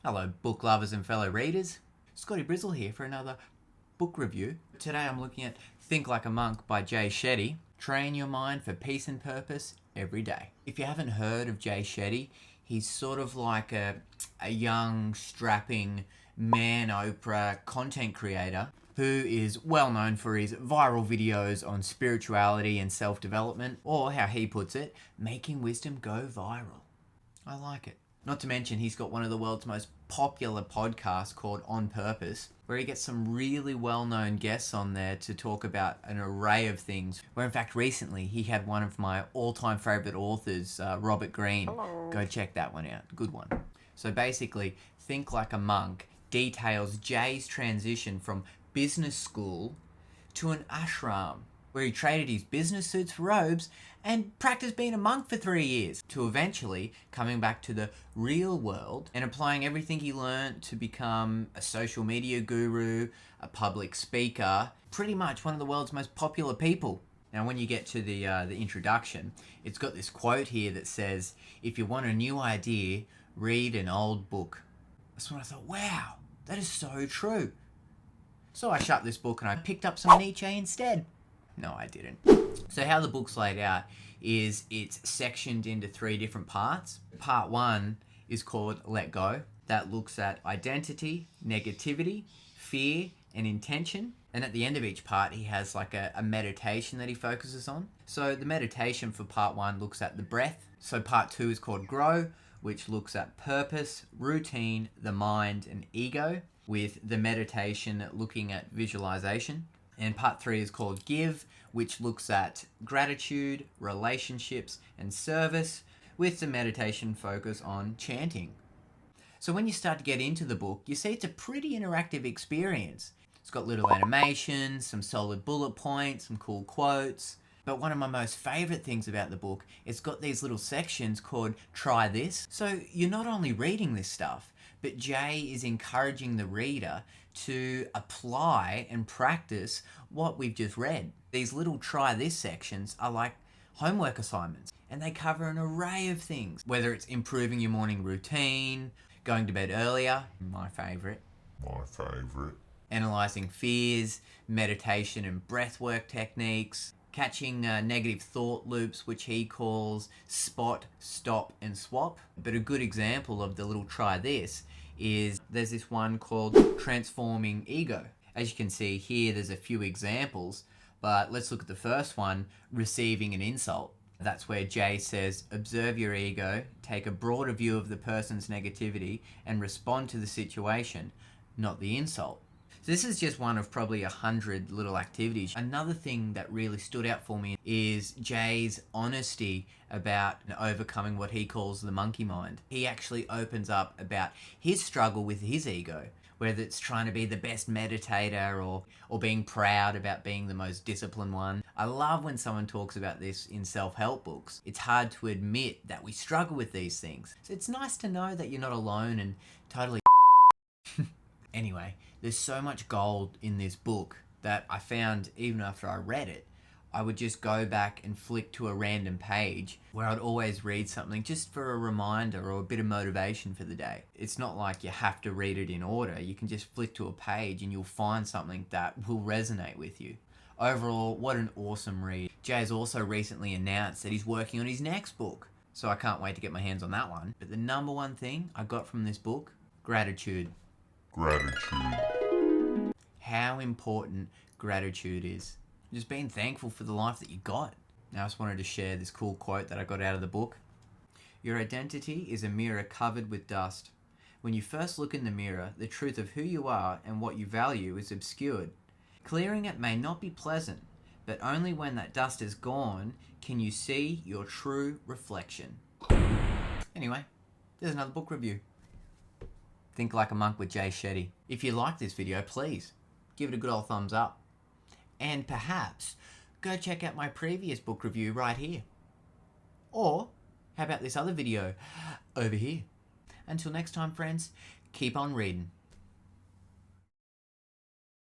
Hello book lovers and fellow readers, Scotty Brizzle here for another book review. Today I'm looking at Think Like a Monk by Jay Shetty. Train your mind for peace and purpose every day. If you haven't heard of Jay Shetty, he's sort of like a young, strapping man Oprah content creator who is well known for his viral videos on spirituality and self-development, or how he puts it, making wisdom go viral. I like it. Not to mention, he's got one of the world's most popular podcasts called On Purpose, where he gets some really well-known guests on there to talk about an array of things. Where in fact, recently, he had one of my all-time favorite authors, Robert Greene. Hello. Go check that one out. Good one. So basically, Think Like a Monk details Jay's transition from business school to an ashram, where he traded his business suits for robes and practiced being a monk for 3 years, to eventually coming back to the real world and applying everything he learned to become a social media guru, a public speaker, pretty much one of the world's most popular people. Now, when you get to the introduction, it's got this quote here that says, "If you want a new idea, read an old book." That's when I thought, wow, that is so true. So I shut this book and I picked up some Nietzsche instead. No, I didn't. So how the book's laid out is it's sectioned into 3 different parts. Part 1 is called Let Go. That looks at identity, negativity, fear, and intention. And at the end of each part, he has like a meditation that he focuses on. So the meditation for part 1 looks at the breath. So part 2 is called Grow, which looks at purpose, routine, the mind, and ego, with the meditation looking at visualization. And part 3 is called Give, which looks at gratitude, relationships, and service, with the meditation focus on chanting. So when you start to get into the book, you see it's a pretty interactive experience. It's got little animations, some solid bullet points, some cool quotes. But one of my most favorite things about the book, it's got these little sections called Try This. So you're not only reading this stuff, but Jay is encouraging the reader to apply and practice what we've just read. These little Try This sections are like homework assignments, and they cover an array of things, whether it's improving your morning routine, going to bed earlier, my favorite, analyzing fears, meditation and breathwork techniques, catching negative thought loops, which he calls spot, stop, and swap. But a good example of the little Try This is there's this one called Transforming Ego. As you can see here, there's a few examples, but let's look at the first one, Receiving an Insult. That's where Jay says, observe your ego, take a broader view of the person's negativity, and respond to the situation, not the insult. So this is just one of probably 100 little activities. Another thing that really stood out for me is Jay's honesty about overcoming what he calls the monkey mind. He actually opens up about his struggle with his ego, whether it's trying to be the best meditator or being proud about being the most disciplined one. I love when someone talks about this in self-help books. It's hard to admit that we struggle with these things. So it's nice to know that you're not alone and totally Anyway, there's so much gold in this book that I found even after I read it, I would just go back and flick to a random page where I'd always read something just for a reminder or a bit of motivation for the day. It's not like you have to read it in order. You can just flick to a page and you'll find something that will resonate with you. Overall, what an awesome read. Jay has also recently announced that he's working on his next book, so I can't wait to get my hands on that one. But the number one thing I got from this book, gratitude. How important gratitude is. Just being thankful for the life that you got. Now I just wanted to share this cool quote that I got out of the book. Your identity is a mirror covered with dust. When you first look in the mirror, the truth of who you are and what you value is obscured. Clearing it may not be pleasant, but only when that dust is gone can you see your true reflection. Anyway, there's another book review. Think Like a Monk with Jay Shetty. If you like this video, please give it a good old thumbs up. And perhaps go check out my previous book review right here. Or how about this other video over here? Until next time, friends, keep on reading.